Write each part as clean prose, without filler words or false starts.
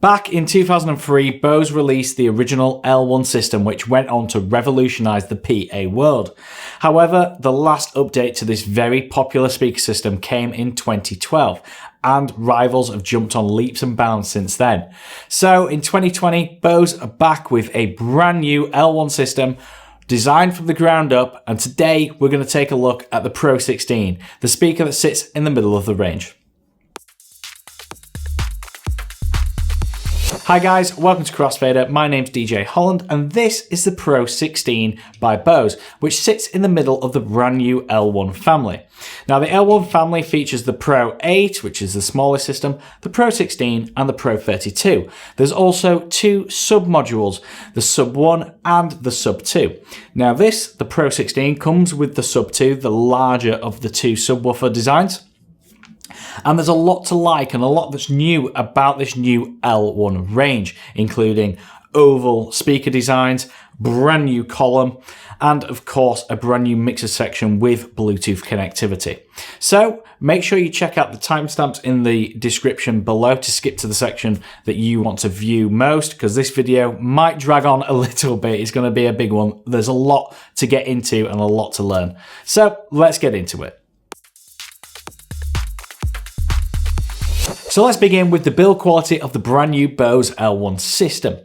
Back in 2003, Bose released the original L1 system, which went on to revolutionize the PA world. However, the last update to this very popular speaker system came in 2012, and rivals have jumped on leaps and bounds since then. So in 2020, Bose are back with a brand new L1 system designed from the ground up, and today we're going to take a look at the Pro16, the speaker that sits in the middle of the range. Hi guys, welcome to Crossfader. My name's DJ Holland and this is the Pro16 by Bose, which sits in the middle of the brand new L1 family. Now the L1 family features the Pro8, which is the smallest system, the Pro16 and the Pro32. There's also two sub-modules, the Sub1 and the Sub2. Now the Pro16 comes with the Sub2, the larger of the two subwoofer designs. And there's a lot to like and a lot that's new about this new L1 range, including oval speaker designs, brand new column, and of course a brand new mixer section with Bluetooth connectivity. So make sure you check out the timestamps in the description below to skip to the section that you want to view most, because this video might drag on a little bit. It's going to be a big one. There's a lot to get into and a lot to learn. So let's get into it. So let's begin with the build quality of the brand new Bose L1 system.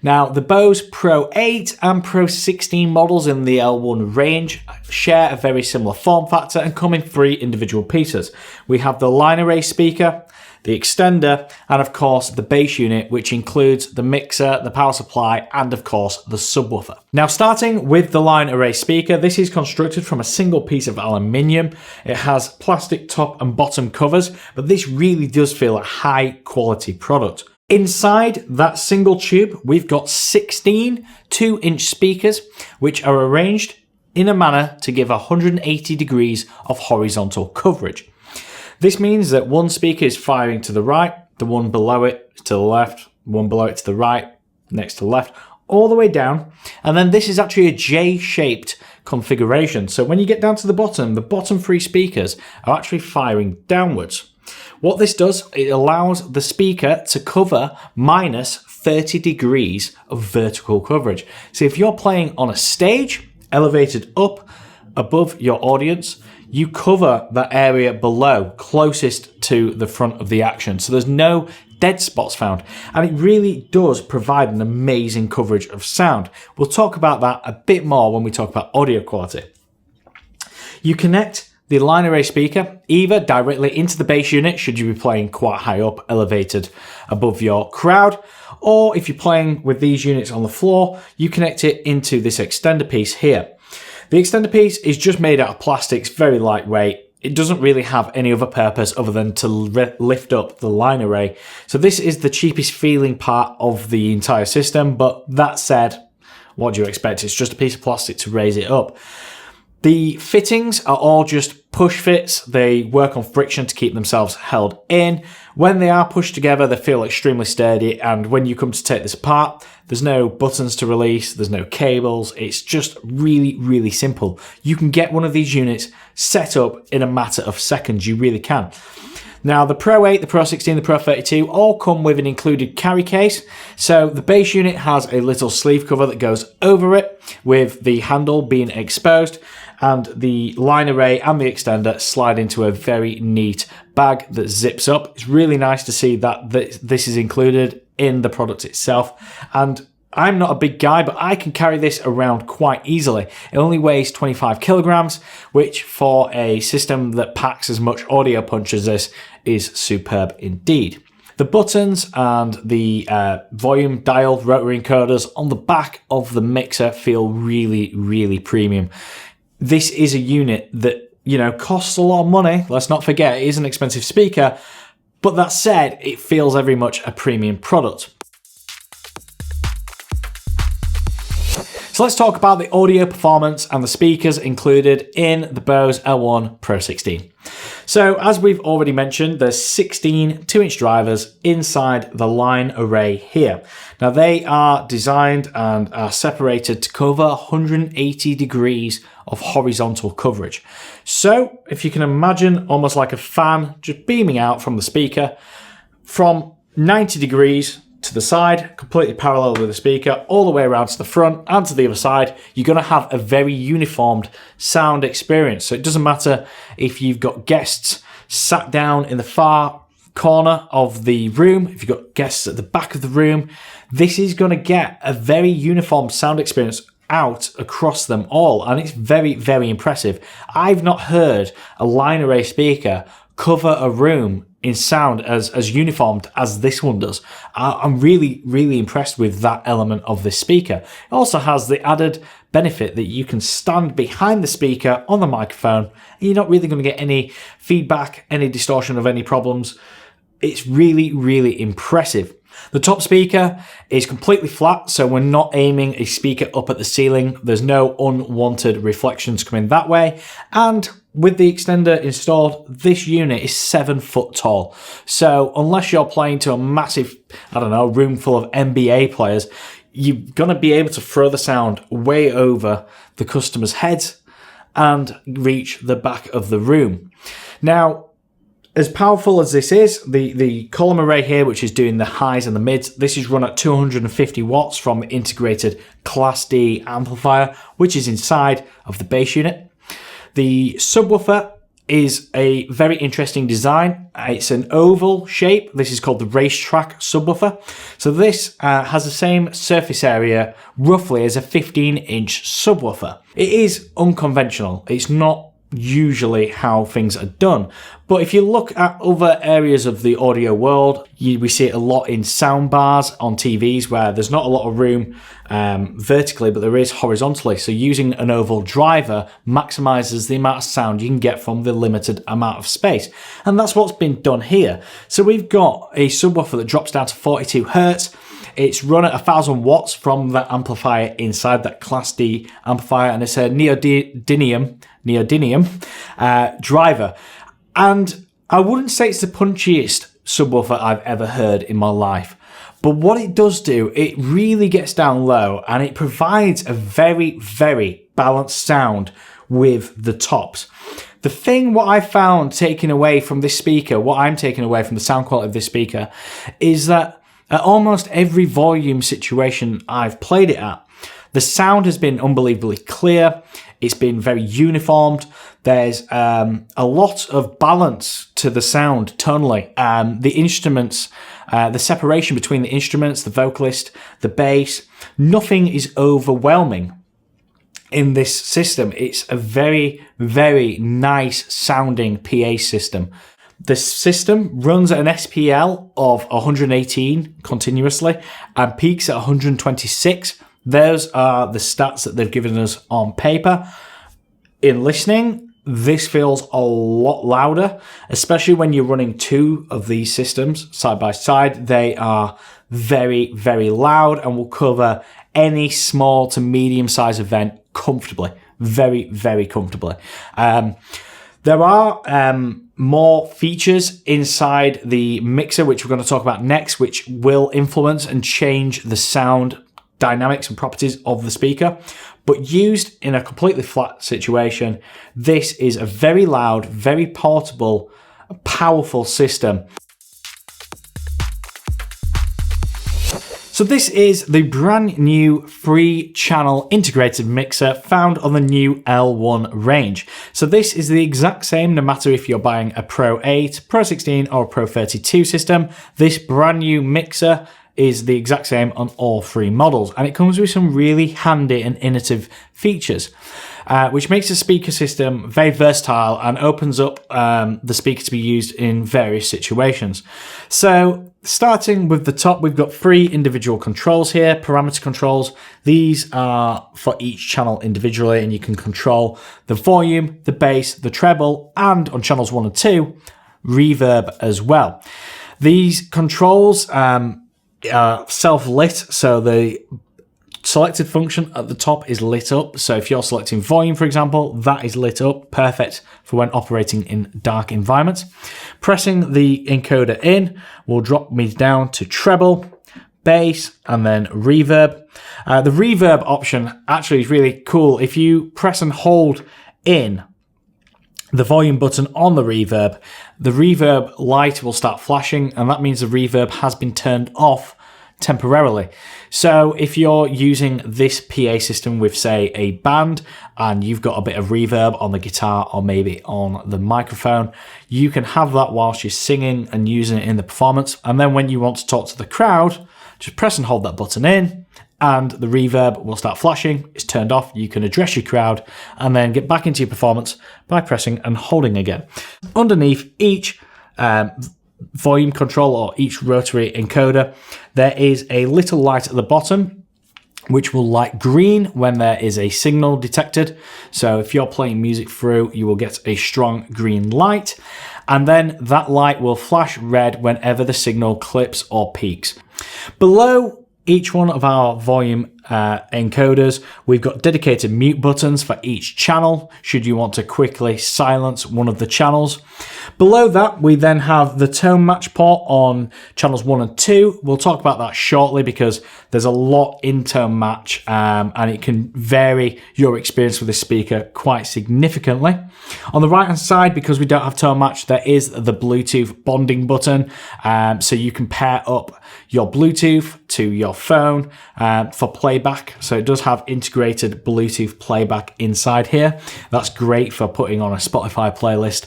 Now the Bose Pro8 and Pro16 models in the L1 range share a very similar form factor and come in three individual pieces. We have the line array speaker, the extender, and of course the bass unit, which includes the mixer, the power supply, and of course the subwoofer. Now starting with the line array speaker, this is constructed from a single piece of aluminium. It has plastic top and bottom covers, but this really does feel a high quality product. Inside that single tube, we've got 16 2-inch speakers, which are arranged in a manner to give 180 degrees of horizontal coverage. This means that one speaker is firing to the right, the one below it to the left, one below it to the right, next to the left, all the way down. And then this is actually a J-shaped configuration. So when you get down to the bottom three speakers are actually firing downwards. What this does, it allows the speaker to cover minus 30 degrees of vertical coverage. So if you're playing on a stage, elevated up above your audience, you cover that area below, closest to the front of the action. So there's no dead spots found. And it really does provide an amazing coverage of sound. We'll talk about that a bit more when we talk about audio quality. You connect the line array speaker either directly into the bass unit, should you be playing quite high up, elevated above your crowd, or if you're playing with these units on the floor, you connect it into this extender piece here. The extender piece is just made out of plastic, it's very lightweight. It doesn't really have any other purpose other than to lift up the line array. So this is the cheapest feeling part of the entire system, but that said, what do you expect? It's just a piece of plastic to raise it up. The fittings are all just push fits. They work on friction to keep themselves held in. When they are pushed together, they feel extremely sturdy. And when you come to take this apart, there's no buttons to release. There's no cables. It's just really, really simple. You can get one of these units set up in a matter of seconds. You really can. Now the Pro8, the Pro16, the Pro32 all come with an included carry case. So the bass unit has a little sleeve cover that goes over it with the handle being exposed, and the line array and the extender slide into a very neat bag that zips up. It's really nice to see that this is included in the product itself. And I'm not a big guy, but I can carry this around quite easily. It only weighs 25 kilograms, which for a system that packs as much audio punch as this is superb indeed. The buttons and the volume dial rotary encoders on the back of the mixer feel really, really premium. This is a unit that, you know, costs a lot of money. Let's not forget, it is an expensive speaker, but that said, it feels very much a premium product. So let's talk about the audio performance and the speakers included in the Bose L1 Pro16. So as we've already mentioned, there's 16 2-inch drivers inside the line array here. Now they are designed and are separated to cover 180 degrees of horizontal coverage. So if you can imagine almost like a fan just beaming out from the speaker from 90 degrees to to the side, completely parallel with the speaker, all the way around to the front and to the other side, you're going to have a very uniformed sound experience. So it doesn't matter if you've got guests sat down in the far corner of the room, if you've got guests at the back of the room, this is going to get a very uniform sound experience out across them all, and it's very, very impressive. I've not heard a line array speaker cover a room in sound as uniformed as this one does. I'm really, really impressed with that element of this speaker. It also has the added benefit that you can stand behind the speaker on the microphone and you're not really going to get any feedback, any distortion of any problems. It's really, really impressive. The top speaker is completely flat, so we're not aiming a speaker up at the ceiling. There's no unwanted reflections coming that way. And with the extender installed, this unit is 7 foot tall. So unless you're playing to a massive, room full of NBA players, you're going to be able to throw the sound way over the customer's heads and reach the back of the room. Now, as powerful as this is, the column array here, which is doing the highs and the mids, this is run at 250 watts from the integrated Class D amplifier, which is inside of the bass unit. The subwoofer is a very interesting design. It's an oval shape. This is called the racetrack subwoofer. So this has the same surface area roughly as a 15-inch subwoofer. It is unconventional. It's not usually how things are done. But if you look at other areas of the audio world, we see it a lot in sound bars on TVs where there's not a lot of room vertically, but there is horizontally. So using an oval driver maximizes the amount of sound you can get from the limited amount of space. And that's what's been done here. So we've got a subwoofer that drops down to 42 Hertz. It's run at 1000 watts from the amplifier inside that Class D amplifier, and it's a neodymium driver. And I wouldn't say it's the punchiest subwoofer I've ever heard in my life, but what it does do, it really gets down low and it provides a very, very balanced sound with the tops. The thing what I found taking away from this speaker, what I'm taking away from the sound quality of this speaker, is that at almost every volume situation I've played it at, the sound has been unbelievably clear. It's been very uniformed. There's a lot of balance to the sound tonally. The instruments, the separation between the instruments, the vocalist, the bass, nothing is overwhelming in this system. It's a very, very nice sounding PA system. The system runs at an SPL of 118 continuously and peaks at 126. Those are the stats that they've given us on paper. In listening, this feels a lot louder, especially when you're running two of these systems side by side. They are very, very loud and will cover any small to medium size event comfortably. Very, very comfortably. There are more features inside the mixer, which we're going to talk about next, which will influence and change the sound dynamics and properties of the speaker. But used in a completely flat situation, this is a very loud, very portable, powerful system. So this is the brand new 3-channel integrated mixer found on the new L1 range. So this is the exact same no matter if you're buying a Pro 8, Pro 16 or a Pro 32 system. This brand new mixer is the exact same on all 3 models, and it comes with some really handy and innovative features, which makes the speaker system very versatile and opens up the speaker to be used in various situations. So starting with the top, we've got 3 individual controls here, parameter controls. These are for each channel individually, and you can control the volume, the bass, the treble, and on channels 1 and 2, reverb as well. These controls self-lit, so the selected function at the top is lit up. So if you're selecting volume, for example, that is lit up, perfect for when operating in dark environments. Pressing the encoder in will drop me down to treble, bass, and then reverb. The reverb option actually is really cool. If you press and hold in the volume button on the reverb light will start flashing, and that means the reverb has been turned off temporarily. So if you're using this PA system with, say, a band and you've got a bit of reverb on the guitar or maybe on the microphone, you can have that whilst you're singing and using it in the performance. And then when you want to talk to the crowd, just press and hold that button in and the reverb will start flashing. It's turned off. You can address your crowd and then get back into your performance by pressing and holding again. Underneath each volume control or each rotary encoder, there is a little light at the bottom which will light green when there is a signal detected. So if you're playing music through, you will get a strong green light, and then that light will flash red whenever the signal clips or peaks. Below each one of our volume encoders, we've got dedicated mute buttons for each channel should you want to quickly silence one of the channels. Below that, we then have the ToneMatch port on channels 1 and 2. We'll talk about that shortly because there's a lot in ToneMatch and it can vary your experience with this speaker quite significantly. On the right hand side, because we don't have ToneMatch, there is the Bluetooth bonding button, so you can pair up your Bluetooth to your phone for playback. So it does have integrated Bluetooth playback inside here. That's great for putting on a Spotify playlist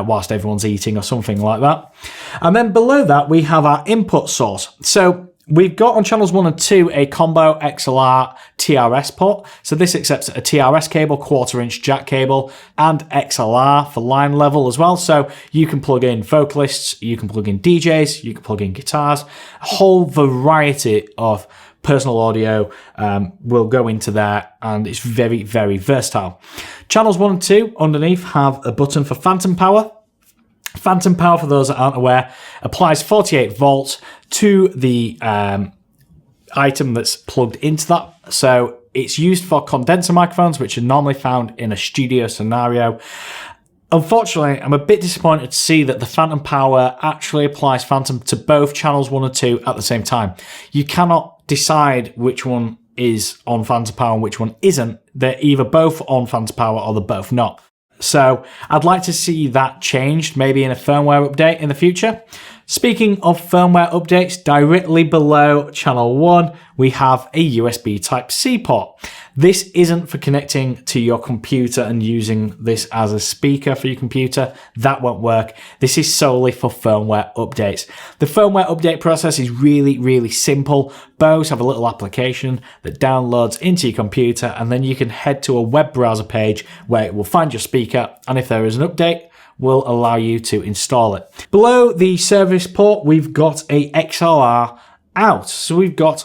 whilst everyone's eating or something like that. And then below that, we have our input source. So we've got on channels 1 and 2 a combo XLR TRS port. So this accepts a TRS cable, 1/4-inch jack cable, and XLR for line level as well. So you can plug in vocalists, you can plug in DJs, you can plug in guitars. A whole variety of personal audio will go into there, and it's very, very versatile. Channels 1 and 2 underneath have a button for phantom power. Phantom power, for those that aren't aware, applies 48 volts to the item that's plugged into that. So it's used for condenser microphones, which are normally found in a studio scenario. Unfortunately, I'm a bit disappointed to see that the phantom power actually applies phantom to both channels 1 and 2 at the same time. You cannot decide which one is on phantom power and which one isn't. They're either both on phantom power or they're both not. So I'd like to see that changed, maybe in a firmware update in the future. Speaking of firmware updates, directly below channel 1, we have a USB Type-C port. This isn't for connecting to your computer and using this as a speaker for your computer. That won't work. This is solely for firmware updates. The firmware update process is really, really simple. Bose have a little application that downloads into your computer, and then you can head to a web browser page where it will find your speaker, and if there is an update, will allow you to install it. Below the service port, we've got a XLR out. So we've got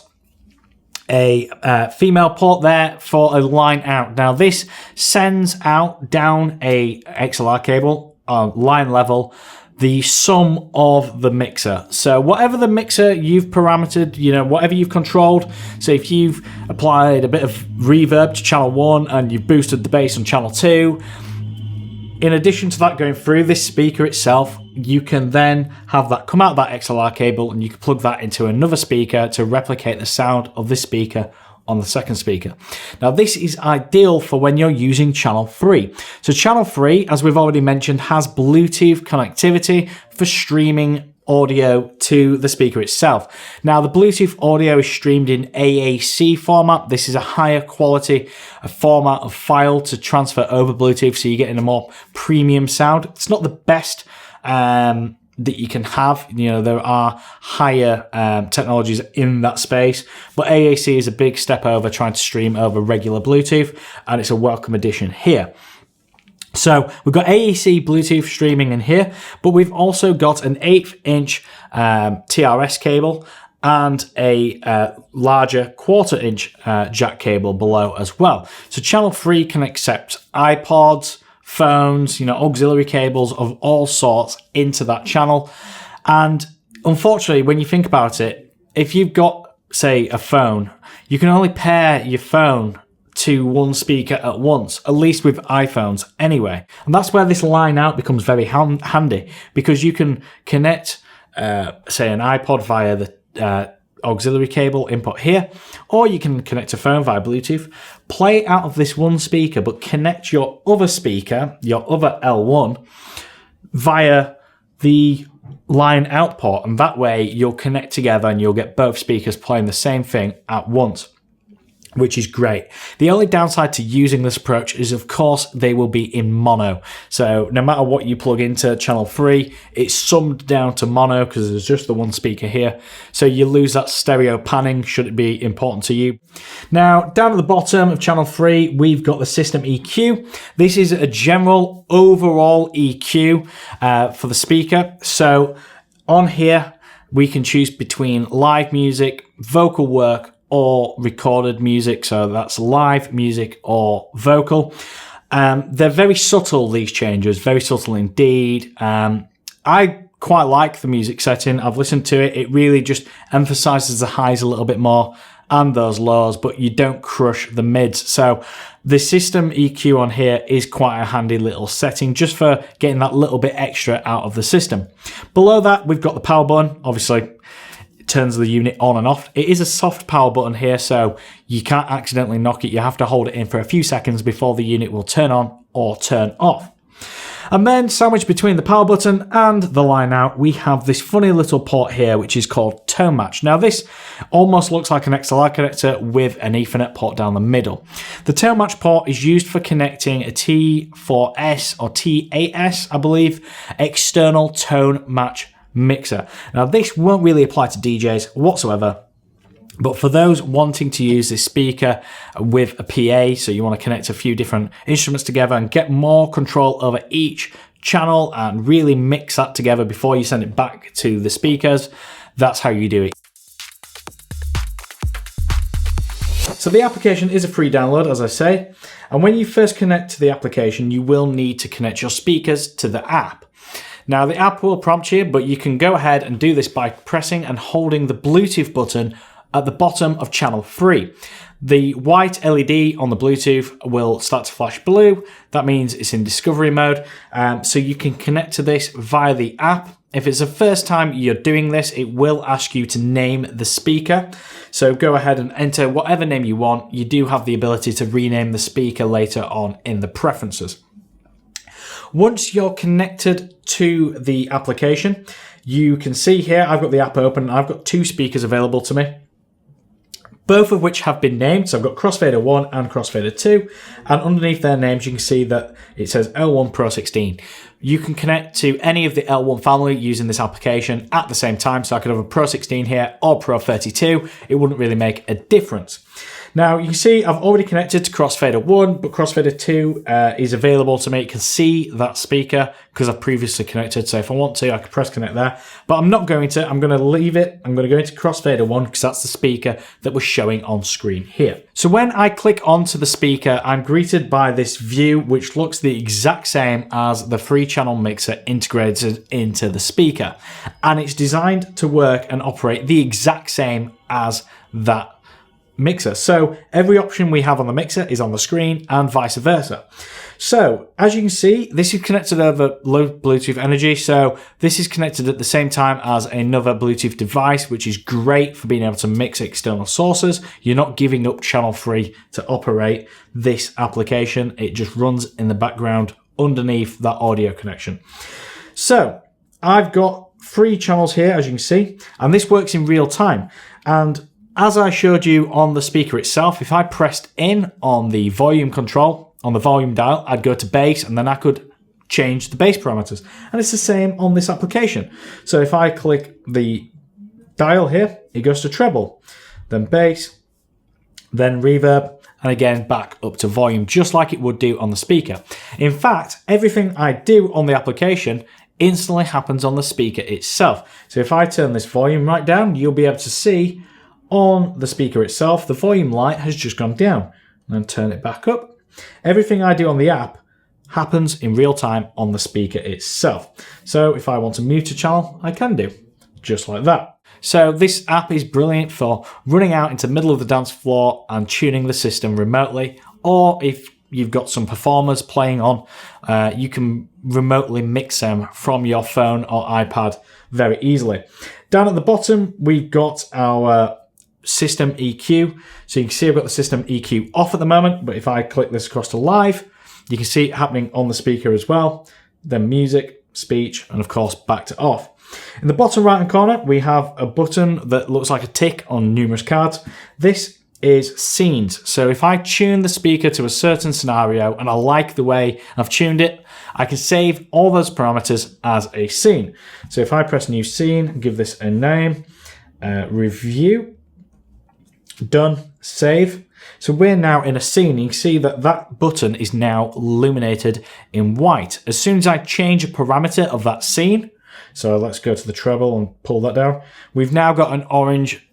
a female port there for a line out. Now this sends out down a XLR cable on line level the sum of the mixer. So whatever the mixer you've parametered, whatever you've controlled. So if you've applied a bit of reverb to channel 1 and you've boosted the bass on channel 2, in addition to that going through this speaker itself, you can then have that come out of that XLR cable and you can plug that into another speaker to replicate the sound of this speaker on the second speaker. Now this is ideal for when you're using channel 3. So channel 3, as we've already mentioned, has Bluetooth connectivity for streaming audio to the speaker itself. Now the Bluetooth audio is streamed in AAC format. This is a higher quality format of file to transfer over Bluetooth, so you're getting a more premium sound. It's not the best that you can have. There are higher technologies in that space, but AAC is a big step over trying to stream over regular Bluetooth, and it's a welcome addition here. So we've got AAC Bluetooth streaming in here, but we've also got an 1/8-inch TRS cable and a larger 1/4-inch jack cable below as well. So channel 3 can accept iPods, phones, auxiliary cables of all sorts into that channel. And unfortunately, when you think about it, if you've got, say, a phone, you can only pair your phone to one speaker at once, at least with iPhones anyway. And that's where this line out becomes very handy, because you can connect, say, an iPod via the auxiliary cable input here, or you can connect a phone via Bluetooth, play out of this one speaker, but connect your other speaker, your other L1, via the line out port, and that way you'll connect together and you'll get both speakers playing the same thing at once, which is great. The only downside to using this approach is, of course, they will be in mono. So no matter what you plug into channel 3, it's summed down to mono because there's just the one speaker here. So you lose that stereo panning should it be important to you. Now, down at the bottom of channel 3, we've got the system EQ. This is a general overall EQ for the speaker. So on here, we can choose between live music, vocal work, or recorded music, so that's live music or vocal. They're very subtle, these changes, very subtle indeed. I quite like the music setting. I've listened to it. It really just emphasizes the highs a little bit more and those lows, but you don't crush the mids. So the system EQ on here is quite a handy little setting just for getting that little bit extra out of the system. Below that, we've got the power button, obviously. Turns the unit on and off. It is a soft power button here, so you can't accidentally knock it. You have to hold it in for a few seconds before the unit will turn on or turn off. And then sandwiched between the power button and the line out, we have this funny little port here, which is called ToneMatch. Now this almost looks like an XLR connector with an Ethernet port down the middle. The ToneMatch port is used for connecting a T4S or T8S, I believe, external ToneMatch mixer. Now this won't really apply to DJs whatsoever, but for those wanting to use this speaker with a PA, so you want to connect a few different instruments together and get more control over each channel and really mix that together before you send it back to the speakers, that's how you do it. So the application is a free download, as I say, and when you first connect to the application, you will need to connect your speakers to the app. Now the app will prompt you, but you can go ahead and do this by pressing and holding the Bluetooth button at the bottom of channel 3. The white LED on the Bluetooth will start to flash blue. That means it's in discovery mode. So you can connect to this via the app. If it's the first time you're doing this, it will ask you to name the speaker. So go ahead and enter whatever name you want. You do have the ability to rename the speaker later on in the preferences. Once you're connected to the application, you can see here, I've got the app open. I've got two speakers available to me, both of which have been named. So I've got Crossfader 1 and Crossfader 2. And underneath their names, you can see that it says L1 Pro16. You can connect to any of the L1 family using this application at the same time. So I could have a Pro16 here or Pro32. It wouldn't really make a difference. Now you can see I've already connected to Crossfader 1, but Crossfader 2 is available to me. You can see that speaker because I've previously connected. So if I want to, I can press connect there, but I'm not going to. I'm going to leave it. I'm going to go into Crossfader 1 because that's the speaker that was showing on screen here. So when I click onto the speaker, I'm greeted by this view, which looks the exact same as the 3-channel mixer integrated into the speaker. And it's designed to work and operate the exact same as that mixer. So every option we have on the mixer is on the screen and vice versa. So as you can see, this is connected over low Bluetooth energy. So this is connected at the same time as another Bluetooth device, which is great for being able to mix external sources. You're not giving up channel 3 to operate this application. It just runs in the background underneath that audio connection. So I've got 3 channels here, as you can see, and this works in real time. And as I showed you on the speaker itself, if I pressed in on the volume control, on the volume dial, I'd go to bass and then I could change the bass parameters. And it's the same on this application. So if I click the dial here, it goes to treble, then bass, then reverb, and again back up to volume, just like it would do on the speaker. In fact, everything I do on the application instantly happens on the speaker itself. So if I turn this volume right down, you'll be able to see on the speaker itself, the volume light has just gone down. And then turn it back up. Everything I do on the app happens in real time on the speaker itself. So if I want to mute a channel, I can do, just like that. So this app is brilliant for running out into the middle of the dance floor and tuning the system remotely, or if you've got some performers playing on, you can remotely mix them from your phone or iPad very easily. Down at the bottom, we've got our system EQ. So you can see I've got the system EQ off at the moment, but if I click this across to live, you can see it happening on the speaker as well. Then music, speech, and of course back to off. In the bottom right hand corner, we have a button that looks like a tick on numerous cards. This is scenes. So if I tune the speaker to a certain scenario and I like the way I've tuned it, I can save all those parameters as a scene. So if I press new scene, give this a name, review, done, save. So we're now in a scene. You can see that that button is now illuminated in white. As soon as I change a parameter of that scene, so let's go to the treble and pull that down, we've now got an orange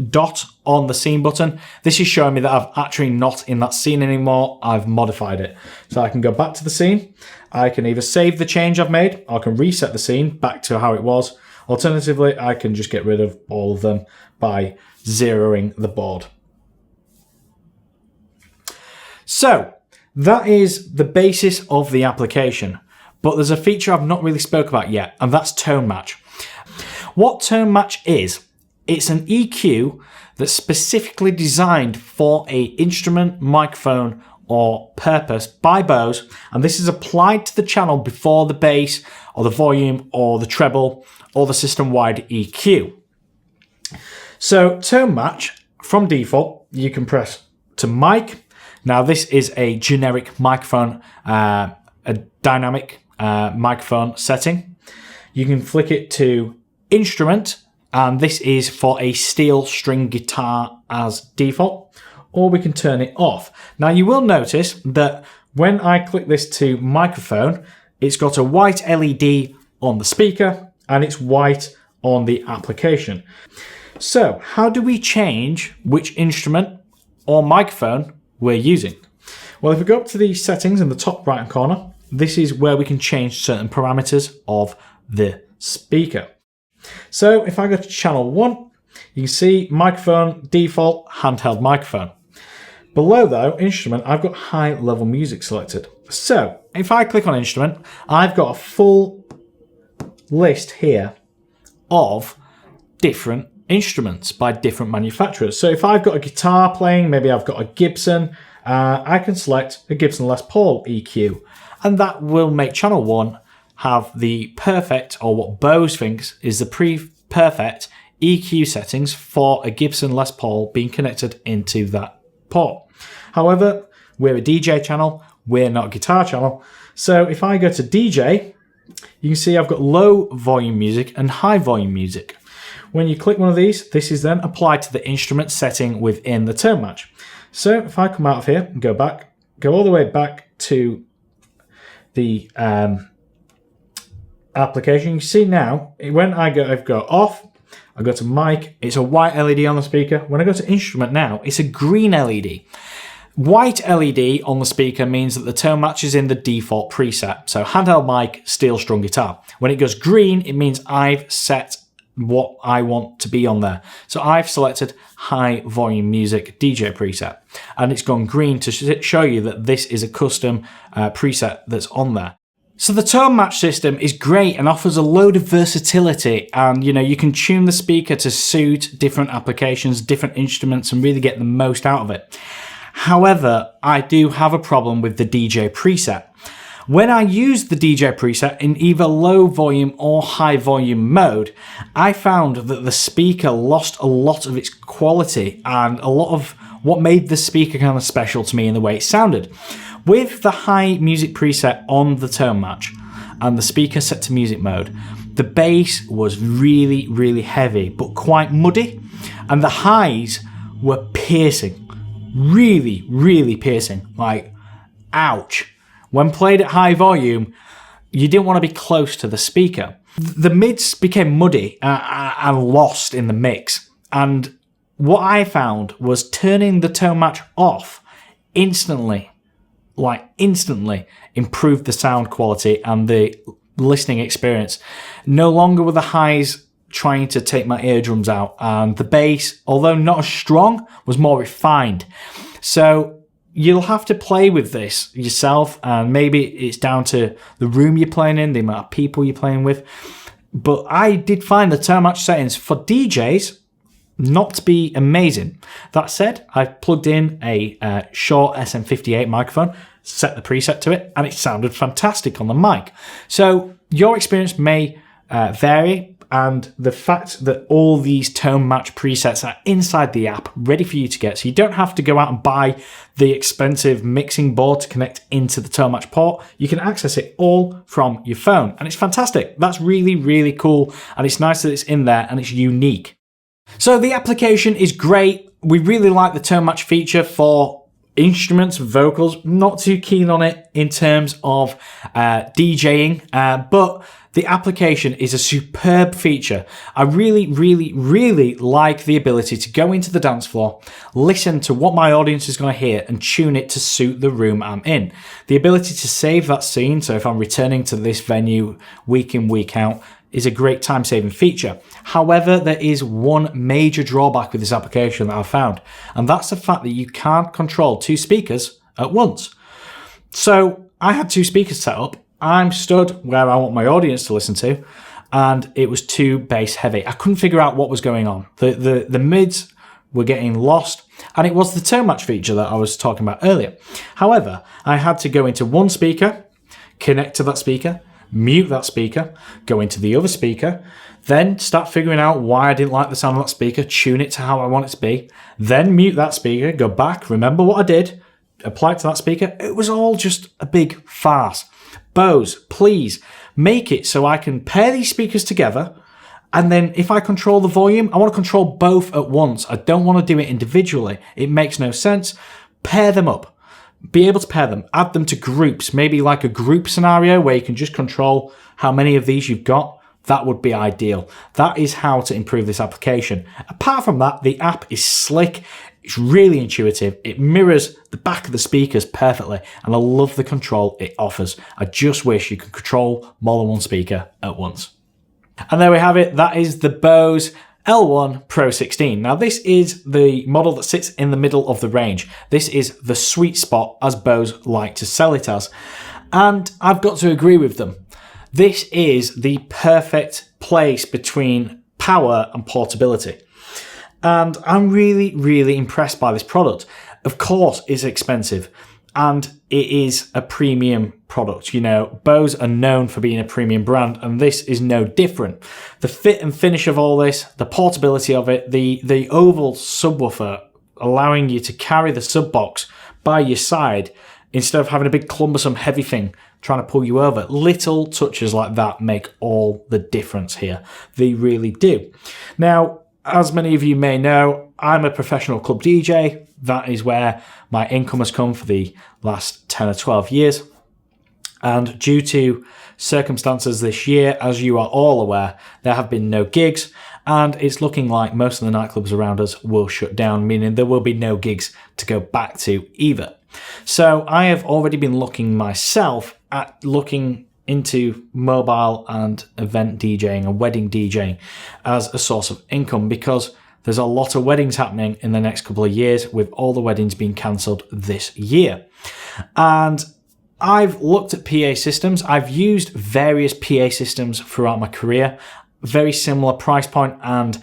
dot on the scene button. This is showing me that I've actually not in that scene anymore. I've modified it. So I can go back to the scene. I can either save the change I've made, or I can reset the scene back to how it was. Alternatively, I can just get rid of all of them by zeroing the board. So that is the basis of the application, but there's a feature I've not really spoke about yet, and that's ToneMatch. What ToneMatch is, it's an EQ that's specifically designed for a instrument, microphone, or purpose by Bose, and this is applied to the channel before the bass, or the volume, or the treble, or the system-wide EQ. So ToneMatch, from default, you can press to mic. Now this is a generic microphone, a dynamic microphone setting. You can flick it to instrument, and this is for a steel string guitar as default, or we can turn it off. Now you will notice that when I click this to microphone, it's got a white LED on the speaker and it's white on the application. So how do we change which instrument or microphone we're using? Well, if we go up to the settings in the top right hand corner, this is where we can change certain parameters of the speaker. So if I go to channel 1, you can see microphone, default, handheld microphone. Below though, instrument, I've got high level music selected. So if I click on instrument, I've got a full list here of different instruments by different manufacturers. So if I've got a guitar playing, maybe I've got a Gibson, I can select a Gibson Les Paul EQ, and that will make channel 1 have the perfect, or what Bose thinks is the perfect EQ settings for a Gibson Les Paul being connected into that port. However, we're a DJ channel, we're not a guitar channel. So if I go to DJ, you can see I've got low volume music and high volume music. When you click one of these, this is then applied to the instrument setting within the ToneMatch. So if I come out of here and go back, go all the way back to the application, you see now, when I've got off, I go to mic, it's a white LED on the speaker. When I go to instrument now, it's a green LED. White LED on the speaker means that the ToneMatch is in the default preset. So handheld mic, steel strung guitar. When it goes green, it means I've set what I want to be on there. So I've selected high volume music DJ preset, and it's gone green to show you that this is a custom preset that's on there. So the ToneMatch system is great and offers a load of versatility, and you can tune the speaker to suit different applications, different instruments, and really get the most out of it. However, I do have a problem with the DJ preset. When I use the DJ preset in either low volume or high volume mode, I found that the speaker lost a lot of its quality and a lot of what made the speaker kind of special to me in the way it sounded. With the high music preset on the ToneMatch and the speaker set to music mode, the bass was really, really heavy but quite muddy, and the highs were piercing. Really, really piercing. Like, ouch. When played at high volume, you didn't want to be close to the speaker. The mids became muddy and lost in the mix. And what I found was turning the ToneMatch off instantly improved the sound quality and the listening experience. No longer were the highs trying to take my eardrums out, and the bass, although not as strong, was more refined. So you'll have to play with this yourself, and maybe it's down to the room you're playing in, the amount of people you're playing with. But I did find the ToneMatch settings for DJs not to be amazing. That said, I've plugged in a Shure SM58 microphone, set the preset to it, and it sounded fantastic on the mic. So your experience may vary. And the fact that all these ToneMatch presets are inside the app, ready for you to get, so you don't have to go out and buy the expensive mixing board to connect into the ToneMatch port. You can access it all from your phone, and it's fantastic. That's really, really cool, and it's nice that it's in there and it's unique. So the application is great. We really like the ToneMatch feature for instruments, vocals. Not too keen on it in terms of DJing, but the application is a superb feature. I really, really, really like the ability to go into the dance floor, listen to what my audience is going to hear and tune it to suit the room I'm in. The ability to save that scene, so if I'm returning to this venue week in, week out, is a great time-saving feature. However, there is one major drawback with this application that I've found, and that's the fact that you can't control two speakers at once. So I had two speakers set up. I'm stood where I want my audience to listen to, and it was too bass heavy. I couldn't figure out what was going on. The mids were getting lost, and it was the ToneMatch feature that I was talking about earlier. However, I had to go into one speaker, connect to that speaker, mute that speaker, go into the other speaker, then start figuring out why I didn't like the sound of that speaker, tune it to how I want it to be, then mute that speaker, go back, remember what I did, apply it to that speaker. It was all just a big farce. Bose, please make it so I can pair these speakers together, and then if I control the volume, I want to control both at once. I don't want to do it individually. It makes no sense. Pair them up. Be able to pair them. Add them to groups. Maybe like a group scenario where you can just control how many of these you've got. That would be ideal. That is how to improve this application. Apart from that, the app is slick. It's really intuitive. It mirrors the back of the speakers perfectly, and I love the control it offers. I just wish you could control more than one speaker at once. And there we have it. That is the Bose L1 Pro16. Now, this is the model that sits in the middle of the range. This is the sweet spot, as Bose like to sell it as. And I've got to agree with them. This is the perfect place between power and portability. And I'm really, really impressed by this product. Of course, it's expensive, and it is a premium product. You know, Bose are known for being a premium brand, and this is no different. The fit and finish of all this, the portability of it, the oval subwoofer allowing you to carry the sub box by your side instead of having a big clumbersome heavy thing trying to pull you over. Little touches like that make all the difference here. They really do. Now, as many of you may know, I'm a professional club DJ. That is where my income has come for the last 10 or 12 years. And due to circumstances this year, as you are all aware, there have been no gigs, and it's looking like most of the nightclubs around us will shut down, meaning there will be no gigs to go back to either. So I have already been looking myself at looking into mobile and event DJing and wedding DJing as a source of income, because there's a lot of weddings happening in the next couple of years, with all the weddings being cancelled this year. And I've looked at PA systems. I've used various PA systems throughout my career, very similar price point and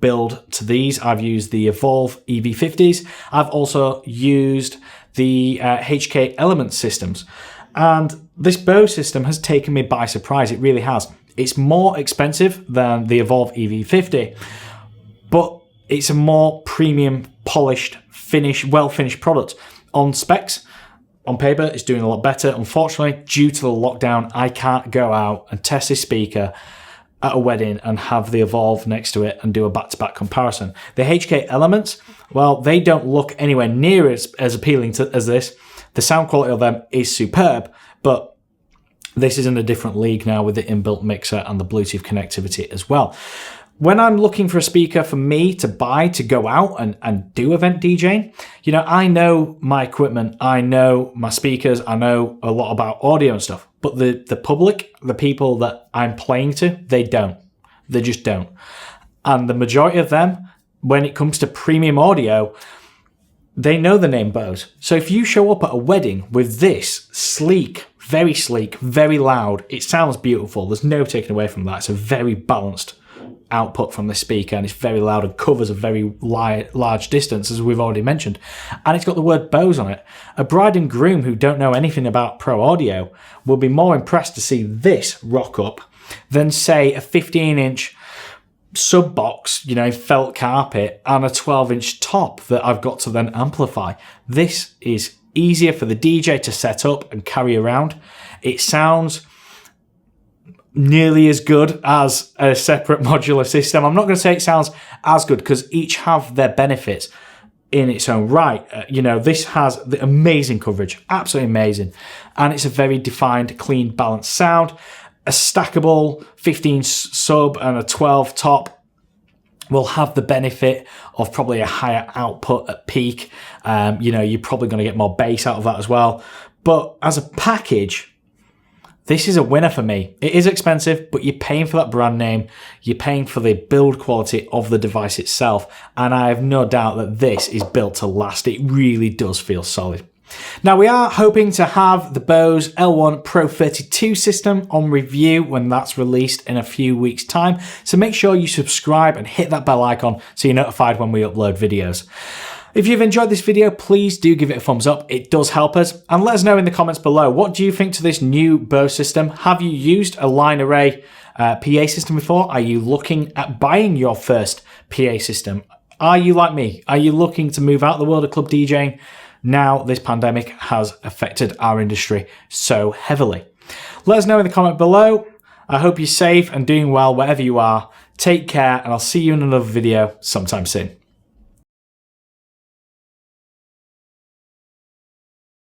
build to these. I've used the Evolve EV50s. I've also used the HK Element systems. And this Bose system has taken me by surprise. It really has. It's more expensive than the Evolve EV50, but it's a more premium, polished, well-finished product. On specs, on paper, it's doing a lot better. Unfortunately, due to the lockdown, I can't go out and test this speaker at a wedding and have the Evolve next to it and do a back-to-back comparison. The HK Elements, well, they don't look anywhere near as appealing as this. The sound quality of them is superb, but this is in a different league now with the inbuilt mixer and the Bluetooth connectivity as well. When I'm looking for a speaker for me to buy to go out and do event DJing, I know my equipment, I know my speakers, I know a lot about audio and stuff, but the public, the people that I'm playing to, they don't. They just don't. And the majority of them, when it comes to premium audio, they know the name Bose. So if you show up at a wedding with this sleek, very loud, it sounds beautiful. There's no taking away from that. It's a very balanced output from the speaker, and it's very loud and covers a very large distance, as we've already mentioned. And it's got the word Bose on it. A bride and groom who don't know anything about pro audio will be more impressed to see this rock up than, say, a 15-inch sub box, you know, felt carpet, and a 12-inch top that I've got to then amplify. This is easier for the DJ to set up and carry around. It sounds nearly as good as a separate modular system. I'm not going to say it sounds as good because each have their benefits in its own right. You know, this has the amazing coverage, absolutely amazing. And it's a very defined, clean, balanced sound. A stackable 15 sub and a 12 top will have the benefit of probably a higher output at peak. You know, you're probably going to get more bass out of that as well. But as a package, this is a winner for me. It is expensive, but you're paying for that brand name. You're paying for the build quality of the device itself. And I have no doubt that this is built to last. It really does feel solid. Now, we are hoping to have the Bose L1 Pro 32 system on review when that's released in a few weeks' time. So make sure you subscribe and hit that bell icon so you're notified when we upload videos. If you've enjoyed this video, please do give it a thumbs up. It does help us. And let us know in the comments below, what do you think to this new Bose system? Have you used a line array PA system before? Are you looking at buying your first PA system? Are you like me? Are you looking to move out of the world of club DJing? Now this pandemic has affected our industry so heavily. Let us know in the comment below. I hope you're safe and doing well wherever you are. Take care, and I'll see you in another video sometime soon.